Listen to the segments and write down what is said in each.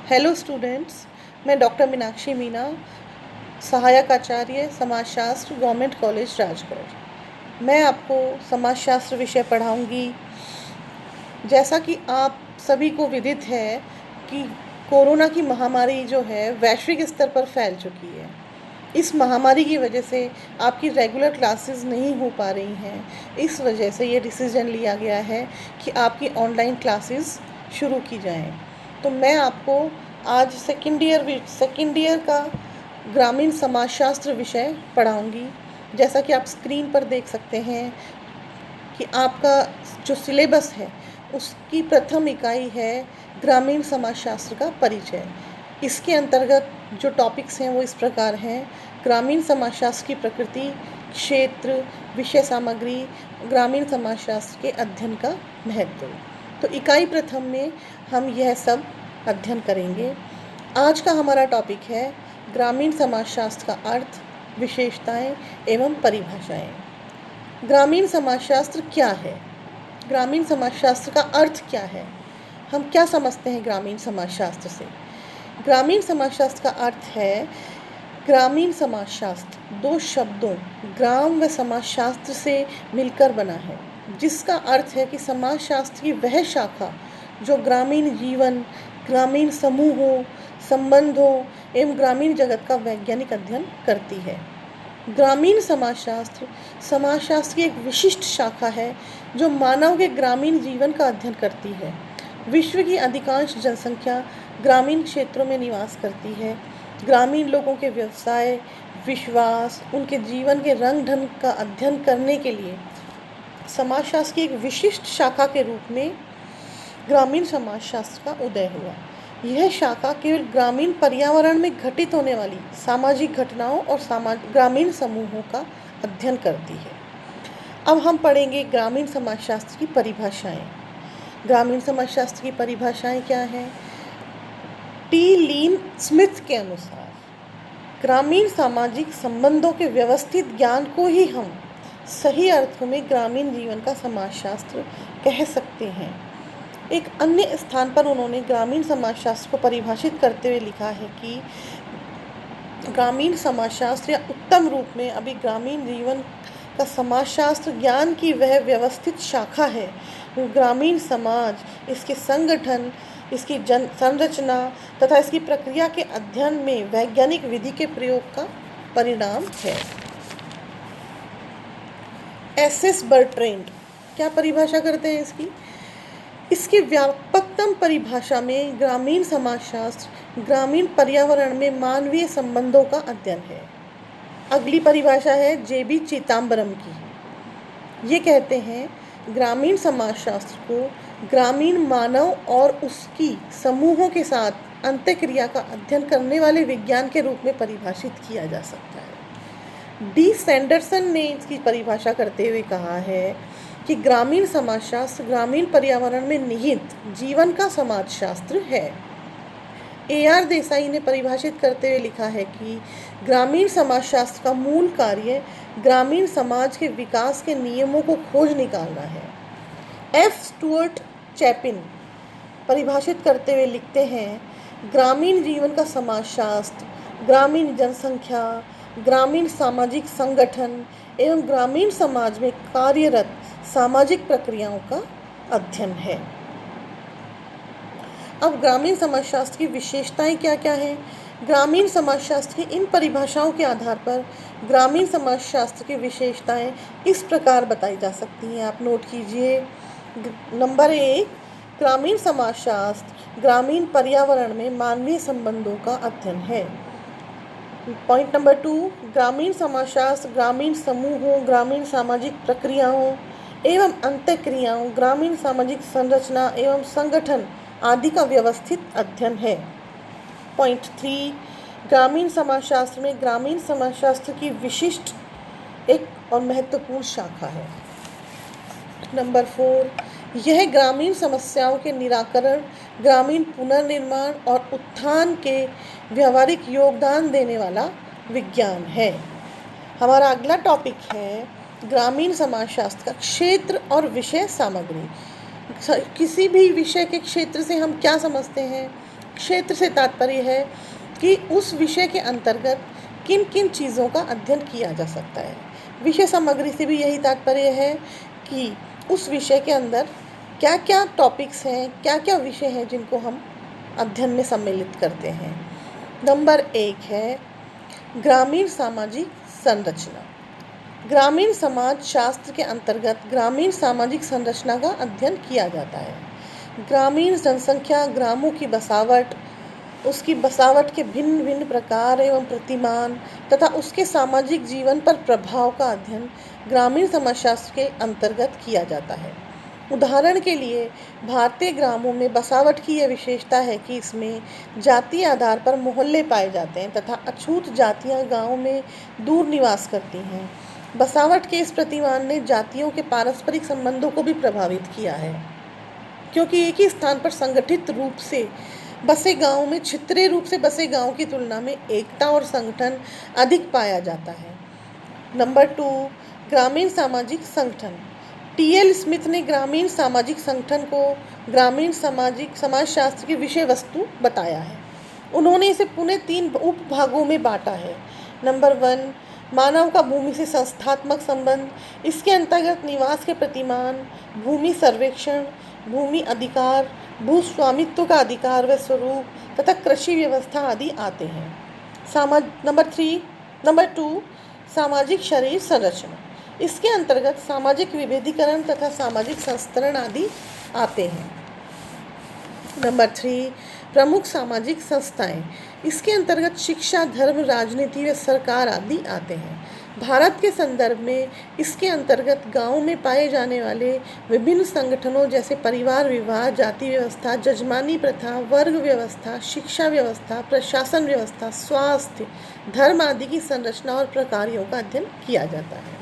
Hello students, मैं doctor Meenakshi Meena, सहायक आचार्य समाजशास्त्र, गवर्नमेंट कॉलेज राजगढ़। मैं आपको समाजशास्त्र विषय पढ़ाऊंगी। जैसा कि आप सभी को विदित है कि कोरोना की महामारी जो है वैश्विक स्तर पर फैल चुकी है। इस महामारी की वजह से आपकी रेगुलर क्लासेस नहीं हो पा रही हैं। इस वजह से ये डिसीजन लिया गया है कि आपकी ऑनलाइन क्लासेस शुरू की जाएं। तो मैं आपको आज सेकेंड ईयर का ग्रामीण समाजशास्त्र विषय पढ़ाऊंगी। जैसा कि आप स्क्रीन पर देख सकते हैं कि आपका जो सिलेबस है उसकी प्रथम इकाई है ग्रामीण समाजशास्त्र का परिचय। इसके अंतर्गत जो टॉपिक्स हैं वो इस प्रकार हैं: ग्रामीण समाजशास्त्र की प्रकृति, क्षेत्र, विषय सामग्री, ग्रामीण समाजशास्त्र के अध्ययन का महत्व। तो इकाई प्रथम में हम यह सब अध्ययन करेंगे। आज का हमारा टॉपिक है ग्रामीण समाजशास्त्र का अर्थ, विशेषताएं एवं परिभाषाएं। ग्रामीण समाजशास्त्र क्या है? ग्रामीण समाजशास्त्र का अर्थ क्या है? हम क्या समझते हैं ग्रामीण समाजशास्त्र से? ग्रामीण समाजशास्त्र का अर्थ है, ग्रामीण समाजशास्त्र दो शब्दों ग्राम व समाजशास्त्र से मिलकर बना है, जिसका अर्थ है कि समाजशास्त्र की वह शाखा जो ग्रामीण जीवन, ग्रामीण समूहों, संबंधों एवं ग्रामीण जगत का वैज्ञानिक अध्ययन करती है। ग्रामीण समाजशास्त्र की एक विशिष्ट शाखा है जो मानव के ग्रामीण जीवन का अध्ययन करती है। विश्व की अधिकांश जनसंख्या ग्रामीण क्षेत्रों में निवास करती है। ग्रामीण लोगों के व्यवसाय, विश्वास, उनके जीवन के रंग ढंग का अध्ययन करने के लिए समाजशास्त्र की एक विशिष्ट शाखा के रूप में ग्रामीण समाजशास्त्र का उदय हुआ। यह शाखा केवल ग्रामीण पर्यावरण में घटित होने वाली सामाजिक घटनाओं और ग्रामीण समूहों का अध्ययन करती है। अब हम पढ़ेंगे ग्रामीण समाजशास्त्र की परिभाषाएं। ग्रामीण समाजशास्त्र की परिभाषाएं क्या हैं? टी लीन स्मिथ के अनुसार ग्रामीण सामाजिक संबंधों के व्यवस्थित ज्ञान को ही हम सही अर्थों में ग्रामीण जीवन का समाजशास्त्र कह सकते हैं। एक अन्य स्थान पर उन्होंने ग्रामीण समाजशास्त्र को परिभाषित करते हुए लिखा है कि ग्रामीण समाजशास्त्र या उत्तम रूप में अभी ग्रामीण जीवन का समाजशास्त्र ज्ञान की वह व्यवस्थित शाखा है जो ग्रामीण समाज, इसके संगठन, इसकी संरचना तथा इसकी प्रक्रिया के अध्ययन में वैज्ञानिक विधि के प्रयोग का परिणाम है। एस बर्ट्रैंड क्या परिभाषा करते हैं इसकी व्यापकतम परिभाषा में ग्रामीण समाजशास्त्र ग्रामीण पर्यावरण में मानवीय संबंधों का अध्ययन है। अगली परिभाषा है जेबी चिदंबरम की। ये कहते हैं ग्रामीण समाजशास्त्र को ग्रामीण मानव और उसकी समूहों के साथ अंतःक्रिया का अध्ययन करने वाले विज्ञान के रूप में परिभाषित किया जा सकता है। डी सैंडरसन ने इसकी परिभाषा करते हुए कहा है कि ग्रामीण समाजशास्त्र ग्रामीण पर्यावरण में निहित जीवन का समाजशास्त्र है। AR देसाई ने परिभाषित करते हुए लिखा है कि ग्रामीण समाजशास्त्र का मूल कार्य ग्रामीण समाज के विकास के नियमों को खोज निकालना है। F स्टुअर्ट चैपिन परिभाषित करते हुए लिखते हैं, ग्रामीण जीवन का समाजशास्त्र ग्रामीण जनसंख्या, ग्रामीण सामाजिक संगठन एवं ग्रामीण समाज में कार्यरत सामाजिक प्रक्रियाओं का अध्ययन है। अब ग्रामीण समाजशास्त्र की विशेषताएं क्या क्या हैं? ग्रामीण समाजशास्त्र की इन परिभाषाओं के आधार पर ग्रामीण समाजशास्त्र की विशेषताएं इस प्रकार बताई जा सकती हैं। आप नोट कीजिए। नंबर 1, ग्रामीण समाजशास्त्र ग्रामीण पर्यावरण में मानवीय संबंधों का अध्ययन है। पॉइंट नंबर 2, ग्रामीण समाजशास्त्र ग्रामीण समूहों, ग्रामीण सामाजिक प्रक्रियाओं एवं अंतःक्रियाओं, ग्रामीण सामाजिक संरचना एवं संगठन आदि का व्यवस्थित अध्ययन है। पॉइंट 3, ग्रामीण समाजशास्त्र में ग्रामीण समाजशास्त्र की विशिष्ट एक और महत्वपूर्ण शाखा है। नंबर 4, यह ग्रामीण समस्याओं के निराकरण, ग्रामीण पुनर्निर्माण और उत्थान के व्यावहारिक योगदान देने वाला विज्ञान है। हमारा अगला टॉपिक है ग्रामीण समाजशास्त्र का क्षेत्र और विषय सामग्री। किसी भी विषय के क्षेत्र से हम क्या समझते हैं? क्षेत्र से तात्पर्य है कि उस विषय के अंतर्गत किन किन चीज़ों का अध्ययन किया जा सकता है। विषय सामग्री से भी यही तात्पर्य है कि उस विषय के अंदर क्या क्या टॉपिक्स हैं, क्या क्या विषय हैं जिनको हम अध्ययन में सम्मिलित करते हैं। नंबर 1 है ग्रामीण सामाजिक संरचना। ग्रामीण समाज शास्त्र के अंतर्गत ग्रामीण सामाजिक संरचना का अध्ययन किया जाता है। ग्रामीण जनसंख्या, ग्रामों की बसावट, उसकी बसावट के भिन्न भिन्न प्रकार एवं प्रतिमान तथा उसके सामाजिक जीवन पर प्रभाव का अध्ययन ग्रामीण समाजशास्त्र के अंतर्गत किया जाता है। उदाहरण के लिए भारतीय ग्रामों में बसावट की यह विशेषता है कि इसमें जातीय आधार पर मोहल्ले पाए जाते हैं तथा अछूत जातियां गांव में दूर निवास करती हैं। बसावट के इस प्रतिमान ने जातियों के पारस्परिक संबंधों को भी प्रभावित किया है, क्योंकि एक ही स्थान पर संगठित रूप से बसे गांव में छितरे रूप से बसे गांव की तुलना में एकता और संगठन अधिक पाया जाता है। नंबर 2 ग्रामीण सामाजिक संगठन। टी.एल. स्मिथ ने ग्रामीण सामाजिक संगठन को ग्रामीण सामाजिक समाजशास्त्र की विषय वस्तु बताया है। उन्होंने इसे पुनः 3 उपभागों में बांटा है। नंबर 1 मानव का भूमि से संस्थात्मक संबंध। इसके अंतर्गत निवास के प्रतिमान, भूमि सर्वेक्षण, भूमि अधिकार, भू स्वामित्व का अधिकार व स्वरूप तथा कृषि व्यवस्था आदि आते हैं। नंबर 2 सामाजिक शरीर संरचना। इसके अंतर्गत सामाजिक विभेदीकरण तथा सामाजिक संस्तरण आदि आते हैं। नंबर 3 प्रमुख सामाजिक संस्थाएं। इसके अंतर्गत शिक्षा, धर्म, राजनीति व सरकार आदि आते हैं। भारत के संदर्भ में इसके अंतर्गत गांव में पाए जाने वाले विभिन्न संगठनों जैसे परिवार विवाह, जाति व्यवस्था, जजमानी प्रथा, वर्ग व्यवस्था, शिक्षा व्यवस्था, प्रशासन व्यवस्था, स्वास्थ्य, धर्म आदि की संरचना और प्रकारों का अध्ययन किया जाता है।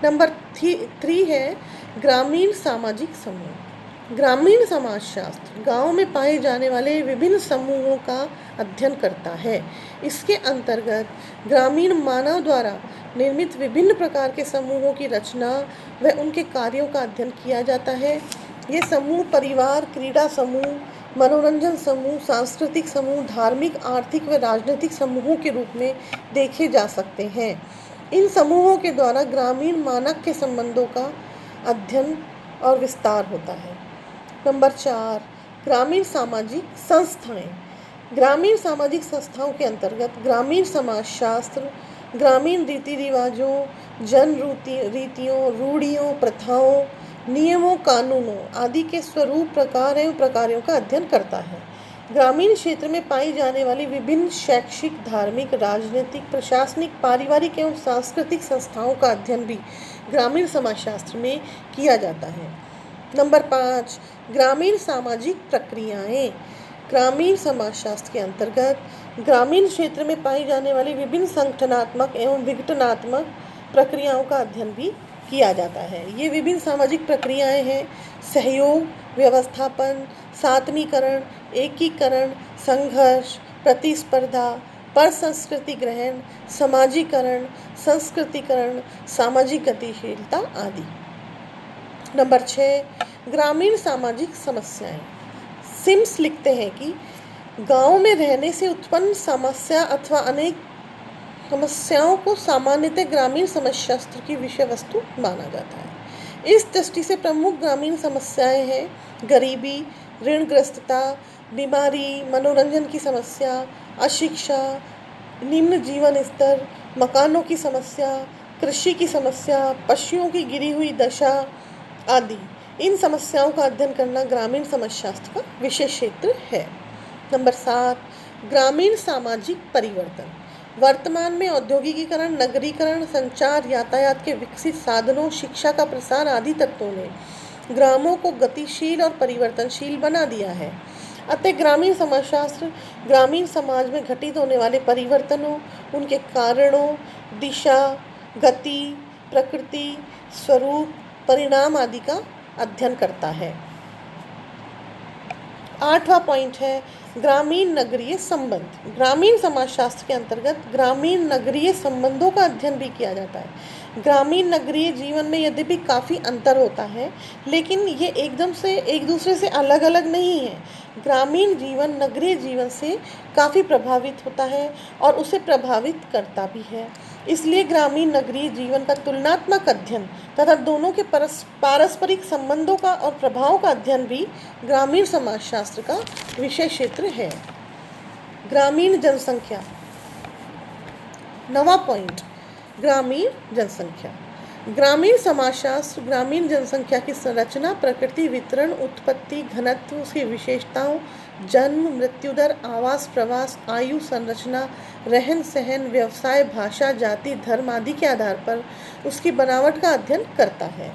नंबर 3 है ग्रामीण सामाजिक समूह। ग्रामीण समाजशास्त्र गांव में पाए जाने वाले विभिन्न समूहों का अध्ययन करता है। इसके अंतर्गत ग्रामीण मानव द्वारा निर्मित विभिन्न प्रकार के समूहों की रचना व उनके कार्यों का अध्ययन किया जाता है। ये समूह परिवार, क्रीड़ा समूह, मनोरंजन समूह, सांस्कृतिक समूह, धार्मिक, आर्थिक व राजनीतिक समूहों के रूप में देखे जा सकते हैं। इन समूहों के द्वारा ग्रामीण मानक के संबंधों का अध्ययन और विस्तार होता है। नंबर 4 ग्रामीण सामाजिक संस्थाएं। ग्रामीण सामाजिक संस्थाओं के अंतर्गत ग्रामीण समाजशास्त्र ग्रामीण रीति रिवाजों, जन रीतियों, रूढ़ियों, प्रथाओं, नियमों, कानूनों आदि के स्वरूप, प्रकार एवं प्रकारों का अध्ययन करता है। ग्रामीण क्षेत्र में पाई जाने वाली विभिन्न शैक्षिक, धार्मिक, राजनीतिक, प्रशासनिक, पारिवारिक एवं सांस्कृतिक संस्थाओं का अध्ययन भी ग्रामीण समाजशास्त्र में किया जाता है। नंबर 5 ग्रामीण सामाजिक प्रक्रियाएं। ग्रामीण समाजशास्त्र के अंतर्गत ग्रामीण क्षेत्र में पाई जाने वाली विभिन्न संगठनात्मक एवं विघटनात्मक प्रक्रियाओं का अध्ययन भी किया जाता है। ये विभिन्न सामाजिक प्रक्रियाएं हैं सहयोग, व्यवस्थापन, सातमीकरण, एकीकरण, संघर्ष, प्रतिस्पर्धा, पर संस्कृति ग्रहण, समाजीकरण, संस्कृतिकरण, सामाजिक गतिशीलता आदि। नंबर 6 ग्रामीण सामाजिक समस्याएं। सिम्स लिखते हैं कि गांव में रहने से उत्पन्न समस्या अथवा अनेक समस्याओं को सामान्यतः ग्रामीण समाजशास्त्र की विषय वस्तु माना जाता है। इस दृष्टि से प्रमुख ग्रामीण समस्याएं हैं गरीबी, ऋणग्रस्तता, बीमारी, मनोरंजन की समस्या, अशिक्षा, निम्न जीवन स्तर, मकानों की समस्या, कृषि की समस्या, पशुओं की गिरी हुई दशा आदि। इन समस्याओं का अध्ययन करना ग्रामीण समाजशास्त्र का विशेष क्षेत्र है। नंबर 7 ग्रामीण सामाजिक परिवर्तन। वर्तमान में औद्योगिकीकरण, नगरीकरण, संचार, यातायात के विकसित साधनों, शिक्षा का प्रसार आदि तत्वों ने ग्रामों को गतिशील और परिवर्तनशील बना दिया है। अतः ग्रामीण समाजशास्त्र ग्रामीण समाज में घटित होने वाले परिवर्तनों, उनके कारणों, दिशा, गति, प्रकृति, स्वरूप, परिणाम आदि का अध्ययन करता है। 8वां पॉइंट है ग्रामीण नगरीय संबंध। ग्रामीण समाजशास्त्र के अंतर्गत ग्रामीण नगरीय संबंधों का अध्ययन भी किया जाता है। ग्रामीण नगरीय जीवन में यद्यपि काफ़ी अंतर होता है, लेकिन ये एकदम से एक दूसरे से अलग अलग नहीं है। ग्रामीण जीवन नगरीय जीवन से काफ़ी प्रभावित होता है और उसे प्रभावित करता भी है। इसलिए ग्रामीण नगरीय जीवन का तुलनात्मक अध्ययन तथा दोनों के पारस्परिक संबंधों का और प्रभाव का अध्ययन भी ग्रामीण समाजशास्त्र का विषय क्षेत्र है। ग्रामीण जनसंख्या। 9वां पॉइंट ग्रामीण जनसंख्या। ग्रामीण समाजशास्त्र ग्रामीण जनसंख्या की संरचना, प्रकृति, वितरण, उत्पत्ति, घनत्व, उसकी विशेषताओं, जन्म, मृत्यु दर, आवास, प्रवास, आयु संरचना, रहन सहन, व्यवसाय, भाषा, जाति, धर्म आदि के आधार पर उसकी बनावट का अध्ययन करता है।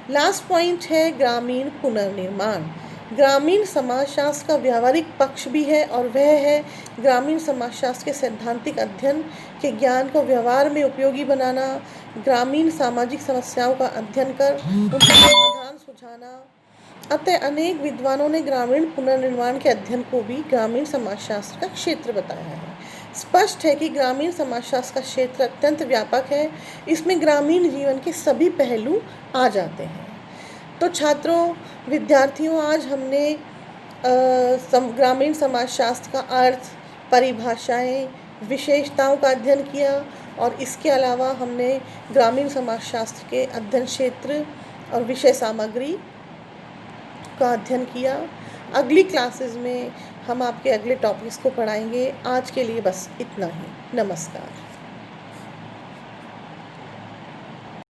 लास्ट पॉइंट है ग्रामीण पुनर्निर्माण। ग्रामीण समाजशास्त्र का व्यावहारिक पक्ष भी है और वह है ग्रामीण समाजशास्त्र के सैद्धांतिक अध्ययन के ज्ञान को व्यवहार में उपयोगी बनाना, ग्रामीण सामाजिक समस्याओं का अध्ययन कर उनका समाधान सुझाना। अतः अनेक विद्वानों ने ग्रामीण पुनर्निर्माण के अध्ययन को भी ग्रामीण समाजशास्त्र का क्षेत्र बताया है। स्पष्ट है कि ग्रामीण समाजशास्त्र का क्षेत्र अत्यंत व्यापक है। इसमें ग्रामीण जीवन के सभी पहलू आ जाते हैं। तो छात्रों, विद्यार्थियों, आज हमने ग्रामीण समाजशास्त्र का अर्थ, परिभाषाएं, विशेषताओं का अध्ययन किया और इसके अलावा हमने ग्रामीण समाजशास्त्र के अध्ययन क्षेत्र और विषय सामग्री का अध्ययन किया। अगली क्लासेस में हम आपके अगले टॉपिक्स को पढ़ाएंगे। आज के लिए बस इतना ही। नमस्कार।